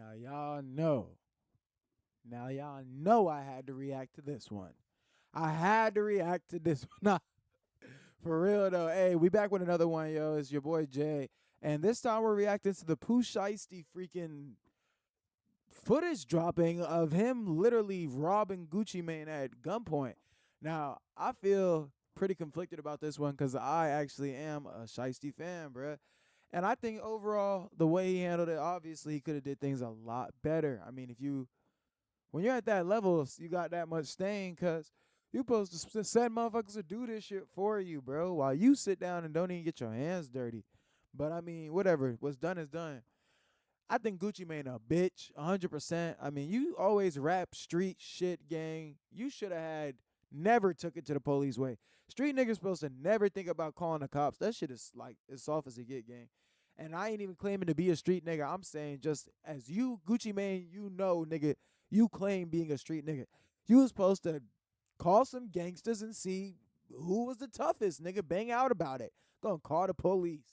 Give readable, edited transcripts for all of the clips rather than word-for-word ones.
Now y'all know. Now y'all know I had to react to this one. I had to react to this one. Nah, for real though. Hey, we back with another one, yo. It's your boy Jay. And this time we're reacting to the Pooh Shiesty freaking footage dropping of him literally robbing Gucci Mane at gunpoint. Now, I feel pretty conflicted about this one because I actually am a Shiesty fan, bruh. And I think overall, the way he handled it, obviously he could have did things a lot better. I mean, when you're at that level, you got that much stain, cause you supposed to send motherfuckers to do this shit for you, bro, while you sit down and don't even get your hands dirty. But I mean, whatever. What's done is done. I think Gucci Mane a bitch, 100%. I mean, you always rap street shit, gang. You should have never took it to the police way. Street niggas supposed to never think about calling the cops. That shit is like as soft as it get, gang. And I ain't even claiming to be a street nigga. I'm saying just as you, Gucci Mane, you know, nigga, you claim being a street nigga. You was supposed to call some gangsters and see who was the toughest, nigga. Bang out about it. Gonna call the police.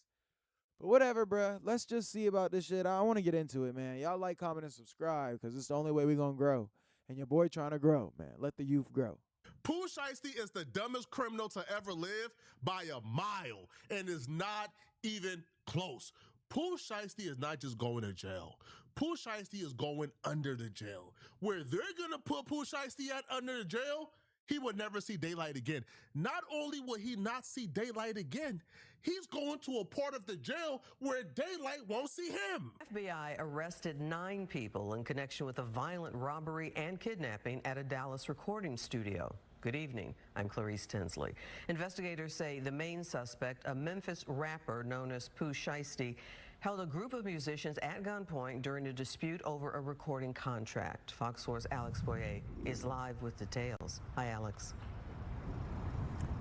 But whatever, bruh. Let's just see about this shit. I want to get into it, man. Y'all like, comment, and subscribe because it's the only way we going to grow. And your boy trying to grow, man. Let the youth grow. Pooh Shiesty is the dumbest criminal to ever live by a mile and is not even close. Pooh Shiesty is not just going to jail. Pooh Shiesty is going under the jail. Where they're going to put Pooh Shiesty at under the jail, he would never see daylight again. Not only will he not see daylight again, he's going to a part of the jail where daylight won't see him. FBI arrested 9 people in connection with a violent robbery and kidnapping at a Dallas recording studio. Good evening. I'm Clarice Tinsley. Investigators say the main suspect, a Memphis rapper known as Pooh Shiesty, held a group of musicians at gunpoint during a dispute over a recording contract. Fox 4's Alex Boyer is live with details. Hi, Alex.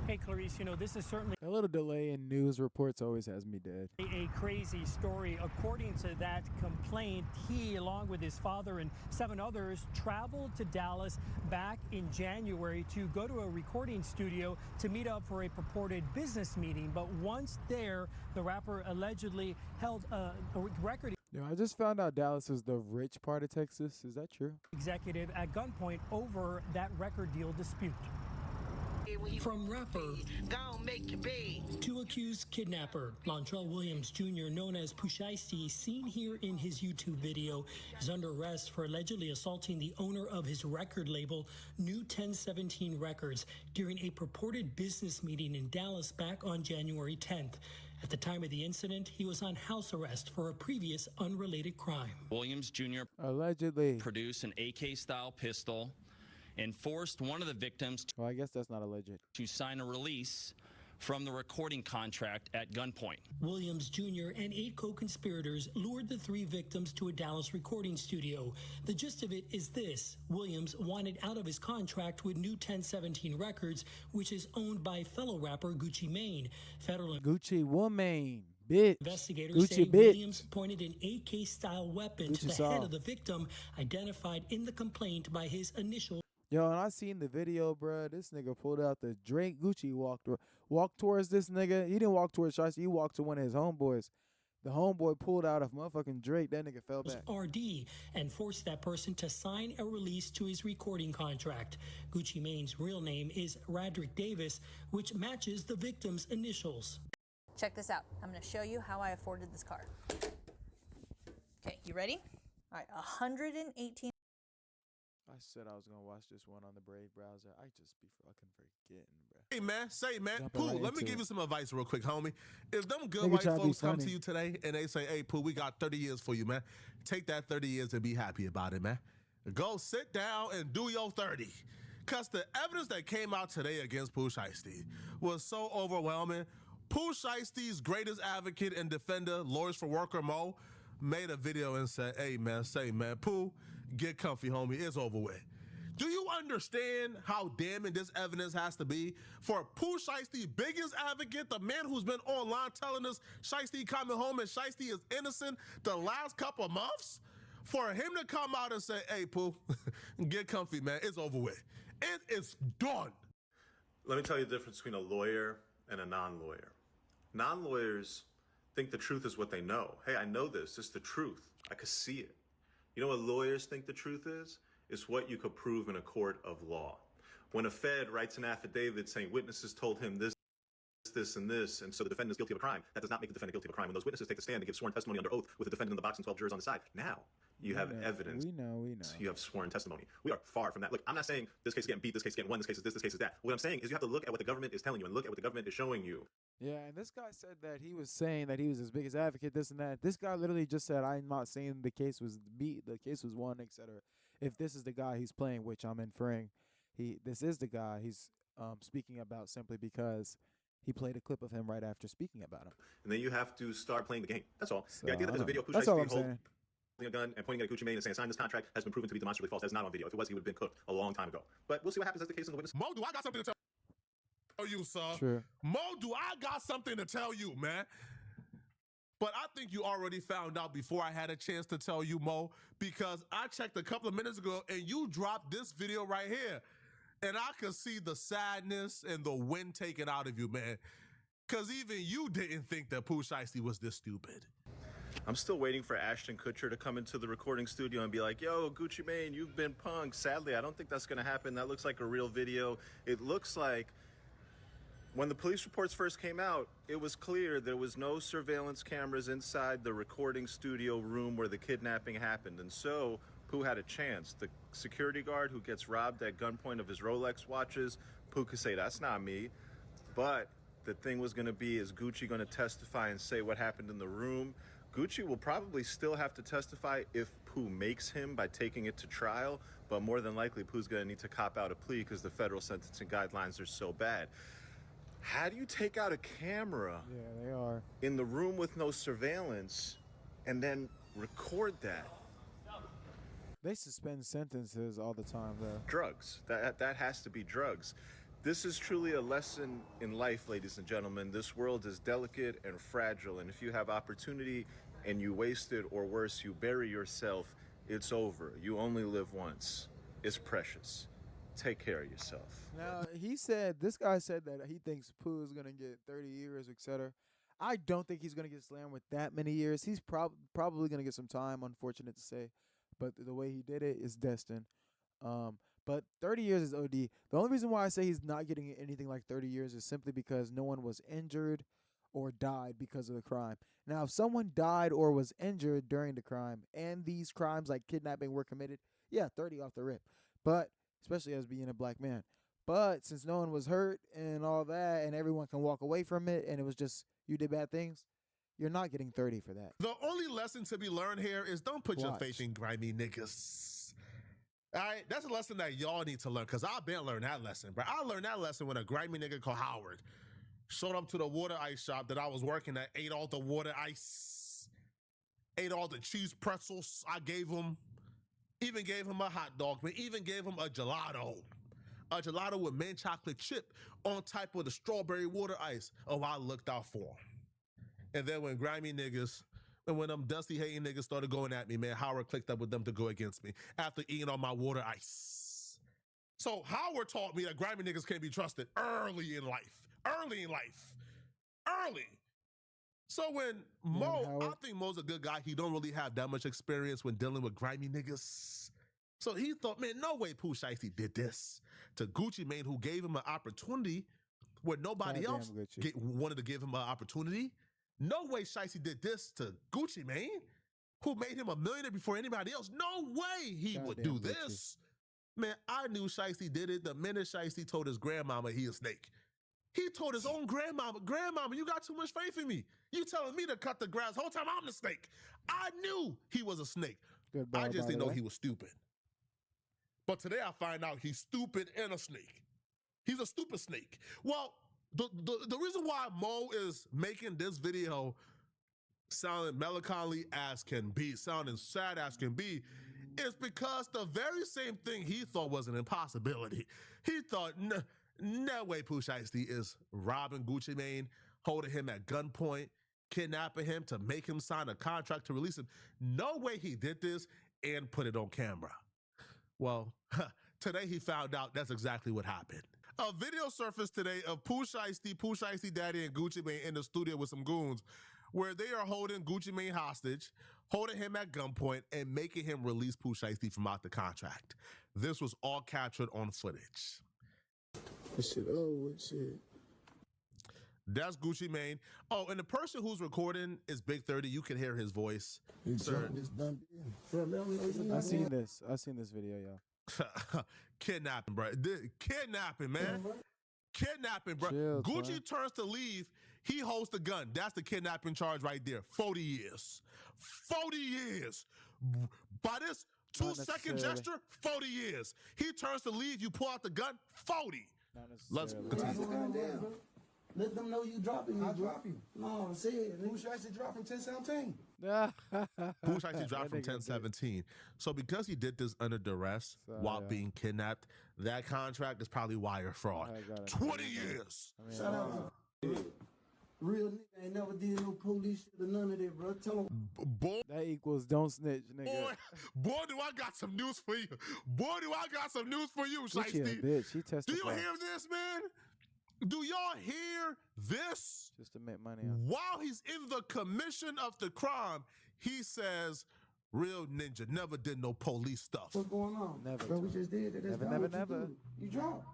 Hey, Clarice, you know, this is certainly A little delay in news reports always has me dead. a crazy story. According to that complaint, he, along with his father and 7 others, traveled to Dallas back in January to go to a recording studio to meet up for a purported business meeting. But once there, the rapper allegedly held a record Yo, I just found out Dallas is the rich part of Texas. Is that true? executive at gunpoint over that record deal dispute. From rapper to accused kidnapper, Lontrell Williams Jr., known as Pooh Shiesty, seen here in his YouTube video, is under arrest for allegedly assaulting the owner of his record label, New 1017 Records, during a purported business meeting in Dallas back on January 10th. At the time of the incident, he was on house arrest for a previous unrelated crime. Williams Jr. Allegedly produced an AK-style pistol and forced one of the victims Well, I guess that's not alleged. to sign a release from the recording contract at gunpoint. Williams Jr. and 8 co-conspirators lured the 3 victims to a Dallas recording studio. The gist of it is this: Williams wanted out of his contract with New 1017 Records, which is owned by fellow rapper Gucci Mane. Federal Gucci woman, bitch. investigators Gucci say bitch. Williams pointed an AK-style weapon to Gucci the saw. head of the victim, identified in the complaint by his initial. Yo, and I seen the video, bruh. This nigga pulled out the drink. Gucci walked towards this nigga. He didn't walk towards Shiesty. He walked to one of his homeboys. The homeboy pulled out a motherfucking Drake. That nigga fell back. RD and forced that person to sign a release to his recording contract. Gucci Mane's real name is Radrick Davis, which matches the victim's initials. Check this out. I'm going to show you how I afforded this car. Okay, you ready? All right, 118. I said I was gonna watch this one on the Brave browser. I just be fucking forgetting, bruh. Hey, man, Jumping Pooh, right let me into give it. you some advice real quick, homie. If them good Nigga white try to be folks come to funny. you today and they say, hey, Pooh, we got 30 years for you, man. Take that 30 years and be happy about it, man. Go sit down and do your 30. Because the evidence that came out today against Pooh Shiesty was so overwhelming. Pooh Shiesty's greatest advocate and defender, Lawyers for Worker Mo, made a video and said, hey, man, Pooh, get comfy, homie. It's over with. Do you understand how damning this evidence has to be for Pooh Shiesty, biggest advocate, the man who's been online telling us Shiesty coming home and Shiesty is innocent the last couple of months? For him to come out and say, hey, Pooh, get comfy, man. It's over with. It is done. Let me tell you the difference between a lawyer and a non-lawyer. Non-lawyers think the truth is what they know. Hey, I know this. It's the truth. I can see it. You know what lawyers think the truth is? It's what you could prove in a court of law. When a Fed writes an affidavit saying witnesses told him this, and this, and so the defendant is guilty of a crime, that does not make the defendant guilty of a crime. When those witnesses take the stand and give sworn testimony under oath with the defendant in the box and 12 jurors on the side, now you have evidence. We know. You have sworn testimony. We are far from that. Look, I'm not saying this case is getting beat, this case is getting won, this case is this case is that. What I'm saying is you have to look at what the government is telling you and look at what the government is showing you. Yeah, and this guy said that he was saying that he was his biggest advocate, this and that. This guy literally just said, I'm not saying the case was beat, the case was won, etc. If this is the guy he's playing, which I'm inferring, this is the guy he's speaking about simply because he played a clip of him right after speaking about him. And then you have to start playing the game. That's all. So, the idea that there's a video of Pooh that's all Shiesty I'm saying. holding a gun and pointing at a Gucci Mane and saying, sign this contract, has been proven to be demonstrably false. That's not on video. If it was, he would have been cooked a long time ago. But we'll see what happens as the case in the witness. Mo, do I got something to tell you, sir? Sure. Mo, do I got something to tell you, man? But I think you already found out before I had a chance to tell you, Mo, because I checked a couple of minutes ago and you dropped this video right here. And I could see the sadness and the wind taken out of you, man. Because even you didn't think that Pooh Shiesty was this stupid. I'm still waiting for Ashton Kutcher to come into the recording studio and be like, yo, Gucci Mane, you've been punked. Sadly, I don't think that's going to happen. That looks like a real video. It looks like when the police reports first came out, it was clear there was no surveillance cameras inside the recording studio room where the kidnapping happened. And so Pooh had a chance. The security guard who gets robbed at gunpoint of his Rolex watches, Pooh could say, that's not me. But the thing was going to be, is Gucci going to testify and say what happened in the room? Gucci will probably still have to testify if Pooh makes him by taking it to trial, but more than likely Pooh's going to need to cop out a plea because the federal sentencing guidelines are so bad. How do you take out a camera in the room with no surveillance and then record that? They suspend sentences all the time, though. Drugs. That has to be drugs. This is truly a lesson in life, ladies and gentlemen. This world is delicate and fragile, and if you have opportunity and you waste it, or worse, you bury yourself, it's over. You only live once. It's precious. Take care of yourself. Now, this guy said that he thinks Pooh is going to get 30 years, etc. I don't think he's going to get slammed with that many years. He's probably going to get some time, unfortunate to say. But the way he did it is destined. But 30 years is OD. The only reason why I say he's not getting anything like 30 years is simply because no one was injured or died because of the crime. Now, if someone died or was injured during the crime and these crimes like kidnapping were committed, yeah, 30 off the rip. But especially as being a black man. But since no one was hurt and all that and everyone can walk away from it and it was just you did bad things, you're not getting 30 for that. The only lesson to be learned here is don't put your faith in grimy niggas. All right, that's a lesson that y'all need to learn, because I've been learning that lesson. But I learned that lesson when a grimy nigga called Howard showed up to the water ice shop that I was working at, ate all the water ice, ate all the cheese pretzels I gave him, even gave him a hot dog, but even gave him a gelato with mint chocolate chip on top of the strawberry water ice. Oh, I looked out for him. And then when grimy niggas, and when them dusty hating niggas started going at me, man, Howard clicked up with them to go against me after eating all my water ice. So Howard taught me that grimy niggas can't be trusted early in life. So when Mo, I think Mo's a good guy. He don't really have that much experience when dealing with grimy niggas. So he thought, man, no way Pooh Shiesty did this to Gucci Mane, who gave him an opportunity where nobody else wanted to give him an opportunity. No way Shiesty did this to Gucci Mane, who made him a millionaire before anybody else. No way he would do this. Man, I knew Shiesty did it the minute Shiesty told his grandmama he a snake. He told his own grandmama, you got too much faith in me. You telling me to cut the grass. Whole time I'm the snake. I knew he was a snake. I just didn't know he was stupid. But today I find out he's stupid and a snake. He's a stupid snake. Well, the reason why Mo is making this video sounding melancholy as can be, sounding sad as can be, is because the very same thing he thought was an impossibility. He thought, no way Pooh Shiesty is robbing Gucci Mane, holding him at gunpoint, kidnapping him to make him sign a contract to release him. No way he did this and put it on camera. Well, today he found out that's exactly what happened. A video surfaced today of Pooh Shiesty Daddy, and Gucci Mane in the studio with some goons where they are holding Gucci Mane hostage, holding him at gunpoint and making him release Pooh Shiesty from out the contract. This was all captured on footage. This shit, oh, shit. That's Gucci Mane. Oh, and the person who's recording is Big 30. You can hear his voice. Sir. I seen this. I seen this video, y'all. Kidnapping, bro. Kidnapping, man. Kidnapping, bro. Chill, Gucci son. turns to leave. He holds the gun. That's the kidnapping charge right there. 40 years. 40 years. By this 2-second gesture, 40 years. He turns to leave. You pull out the gun, 40. Let's continue. Let them know you dropping me. I drop you. No, I'm saying. Pooh Shiesty dropped from 1017. Pooh Shiesty dropped from 1017. So because he did this under duress while being kidnapped, that contract is probably wire fraud. 20 years. Shout out to real nigga ain't never did no police shit or none of that, bro. Tell him. Boy, that equals don't snitch, nigga. Boy, do I got some news for you. Boy, do I got some news for you, Shiesty. Bitch, she testified. Do you hear this, man? Do y'all hear this? Just to make money on. While he's in the commission of the crime, he says, real ninja never did no police stuff. What's going on? Never. Bro, we just did it. That's Never. You dropped.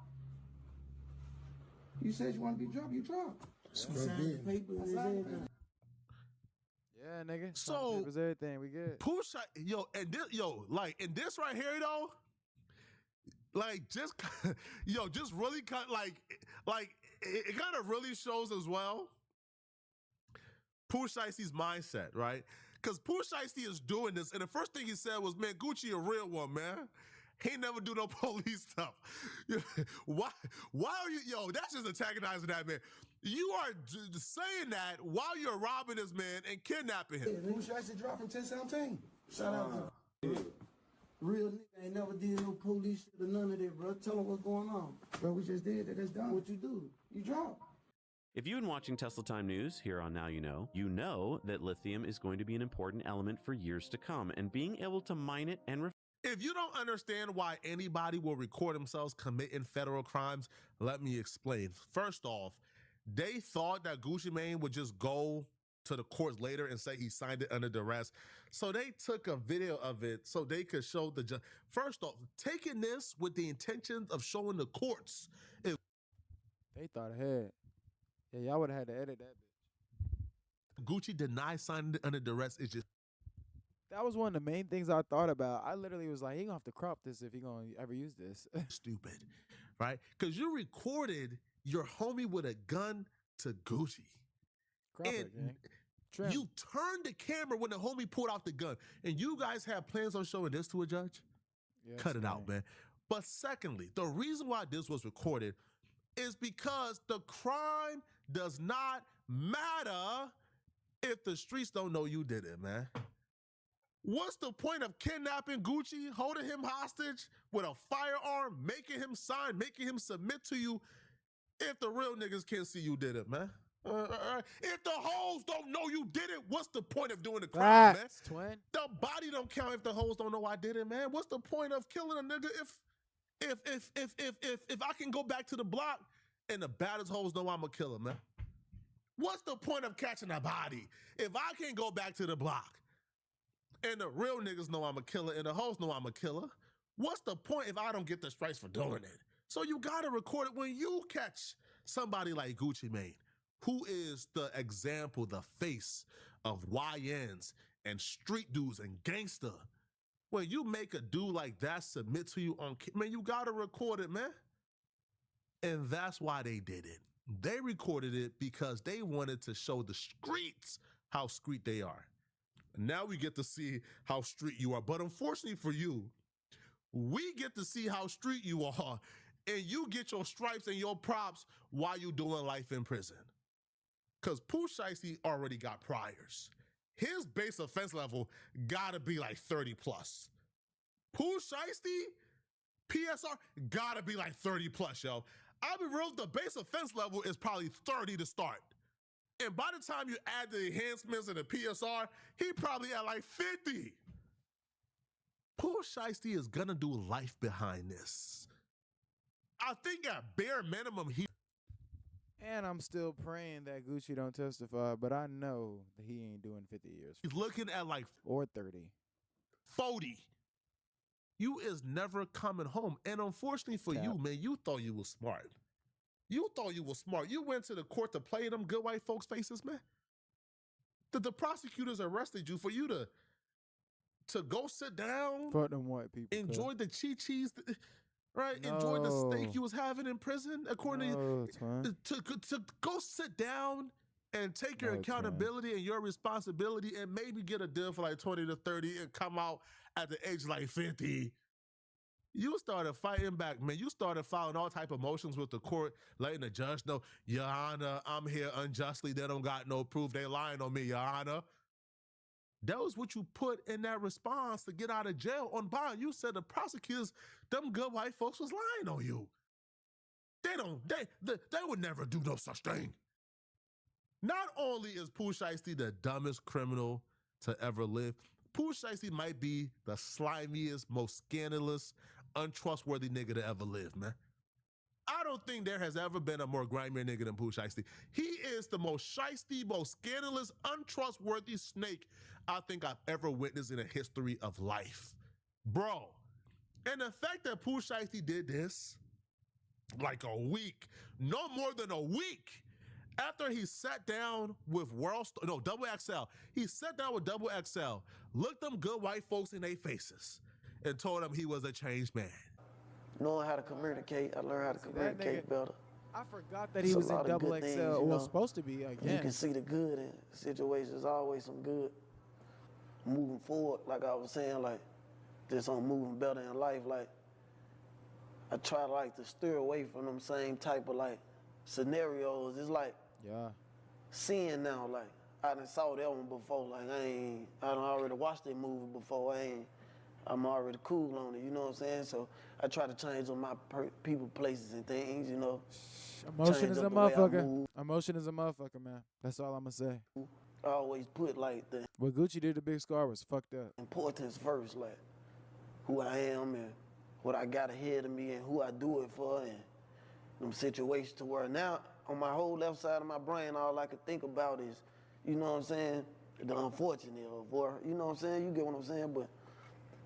You said you want to be dropped, you dropped. Yeah, nigga. So papers, everything, we good. Pooh Shiesty, like in this right here though, like just really cut like it kind of really shows as well Pooh Shiesty's mindset, right? Because Pooh Shiesty is doing this, and the first thing he said was, "Man, Gucci a real one, man. He never do no police stuff." Why are you, that's just antagonizing that man. You are saying that while you're robbing this man and kidnapping him. Pooh Shiesty dropped from 1017. Shout out to real nigga ain't never did no police shit or none of that, bro. Tell him what's going on. Bro, we just did it. That's done. What you do? You drop. If you've been watching Tesla Time News here on Now You know that lithium is going to be an important element for years to come, and being able to mine it and if you don't understand why anybody will record themselves committing federal crimes, let me explain. First off, they thought that Gucci Mane would just go to the courts later and say he signed it under duress. So they took a video of it so they could show the judge. First off, taking this with the intentions of showing the courts. They thought ahead. Yeah, y'all would have had to edit that bitch. Gucci denied signing it under duress. It's just. That was one of the main things I thought about. I literally was like, he gonna have to crop this if he gonna ever use this. Stupid, right? Because you recorded your homie with a gun to Gucci. Crop it, gang. You turned the camera when the homie pulled out the gun. And you guys have plans on showing this to a judge? Yes, cut it out, man. But secondly, the reason why this was recorded is because the crime does not matter if the streets don't know you did it, man. What's the point of kidnapping Gucci, holding him hostage with a firearm, making him sign, making him submit to you if the real niggas can't see you did it, man? If the hoes don't know you did it, what's the point of doing the crime, man? Twin. The body don't count if the hoes don't know I did it, man. What's the point of killing a nigga if I can go back to the block and the baddest hoes know I'm a killer, man? What's the point of catching a body if I can go back to the block and the real niggas know I'm a killer and the hoes know I'm a killer? What's the point if I don't get the stripes for doing it? So you gotta record it when you catch somebody like Gucci Mane, who is the example, the face of YNs and street dudes and gangster. When you make a dude like that submit to you on, man, you gotta record it, man. And that's why they did it. They recorded it because they wanted to show the streets how street they are. Now we get to see how street you are. But unfortunately for you, we get to see how street you are, and you get your stripes and your props while you doing life in prison. Because Pooh Shiesty already got priors. His base offense level gotta be like 30 plus. Pooh Shiesty, PSR, gotta be like 30 plus, yo. I'll be real, the base offense level is probably 30 to start. And by the time you add the enhancements and the PSR, he probably at like 50. Pooh Shiesty is gonna do life behind this. I think at bare minimum, And I'm still praying that Gucci don't testify, but I know that he ain't doing 50 years. He's looking at like or 30. 40. You is never coming home. And unfortunately for you, man, you thought you was smart. You thought you was smart. You went to the court to play them good white folks' faces, man. The prosecutors arrested you for you to go sit down. Fuck them white people. Enjoy the cheese, right? No. Enjoy the steak you was having in prison, according to go sit down and take your accountability and your responsibility and maybe get a deal for like 20 to 30 and come out at the age of like 50. You started fighting back, man. You started filing all type of motions with the court, letting the judge know, Your Honor, I'm here unjustly. They don't got no proof. They lying on me, Your Honor. That was what you put in that response to get out of jail on bond. You said the prosecutors, them good white folks was lying on you. They would never do no such thing. Not only is Pooh Shiesty the dumbest criminal to ever live, Pooh Shiesty might be the slimiest, most scandalous, untrustworthy nigga to ever live, man. I don't think there has ever been a more grimier nigga than Pooh Shiesty. He is the most shiesty, most scandalous, untrustworthy snake I think I've ever witnessed in the history of life. Bro, and the fact that Pooh Shiesty did this like a week, no more than a week, after he sat down with Double XL, he sat down with Double XL, looked them good white folks in their faces, and told them he was a changed man. Knowing how to communicate, I learned how to communicate better. I forgot that he was in Double XL. Or was supposed to be, again. You can see the good in situations, always some good. Moving forward, like I was saying, like, just on moving better in life, like, I try to steer away from them same type of, like, scenarios. It's like, seeing now, like, I done saw that one before. Like, I done already watched that movie before. I'm already cool on it, you know what I'm saying? So I try to change on my people, places, and things, you know. Emotion is a motherfucker. Emotion is a motherfucker, man. That's all I'm gonna say. I always put like the what Gucci did to Big Scar was fucked up. Importance first, like who I am and what I got ahead of me and who I do it for, and them situations to where now on my whole left side of my brain, all I can think about is, you know what I'm saying, the unfortunate, or you know what I'm saying. You get what I'm saying, but.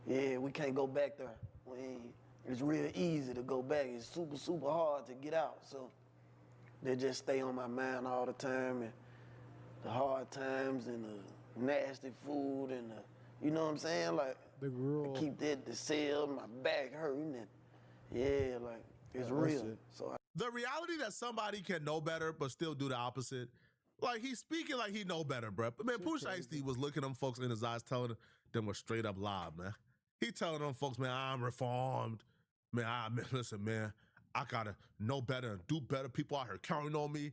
Yeah, we can't go back there. It's real easy to go back. It's super, super hard to get out. So they just stay on my mind all the time, and the hard times and the nasty food and the, you know what I'm saying? Like the gruel. I keep the cell, my back hurting, and yeah, like it's real. So the reality that somebody can know better but still do the opposite. Like he's speaking like he know better, bro. But man, Pooh Shiesty was looking them folks in his eyes, telling them a straight up lie, man. He telling them folks, man, I'm reformed. Man, listen, man, I gotta know better and do better. People out here counting on me.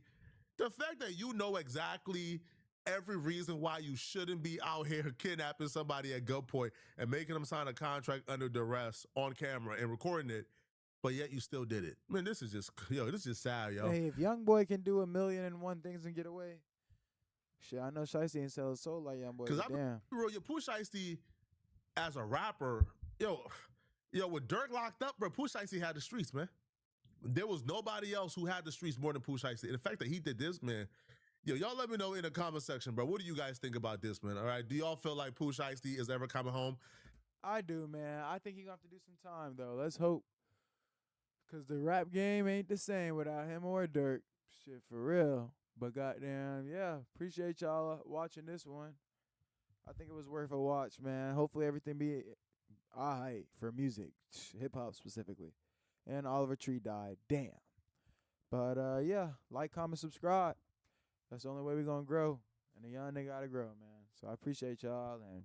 The fact that you know exactly every reason why you shouldn't be out here kidnapping somebody at gunpoint and making them sign a contract under duress on camera and recording it, but yet you still did it. Man, this is just sad, yo. Hey, if Young Boy can do 1,000,001 things and get away, shit, I know Shiesty ain't sell his soul like Young Boy. Because damn, bro, your Pooh Shiesty as a rapper, yo, with Dirk locked up, bro, Pooh Shiesty had the streets, man. There was nobody else who had the streets more than Pooh Shiesty. And the fact that he did this, man, y'all let me know in the comment section, bro. What do you guys think about this, man? All right, do y'all feel like Pooh Shiesty is ever coming home? I do, man. I think he's gonna have to do some time though. Let's hope, cause the rap game ain't the same without him or Dirk. Shit, for real. But goddamn, yeah, appreciate y'all watching this one. I think it was worth a watch, man. Hopefully everything be all right for music, hip-hop specifically. And Oliver Tree died. Damn. But, yeah, like, comment, subscribe. That's the only way we're going to grow. And the young nigga got to grow, man. So I appreciate y'all, and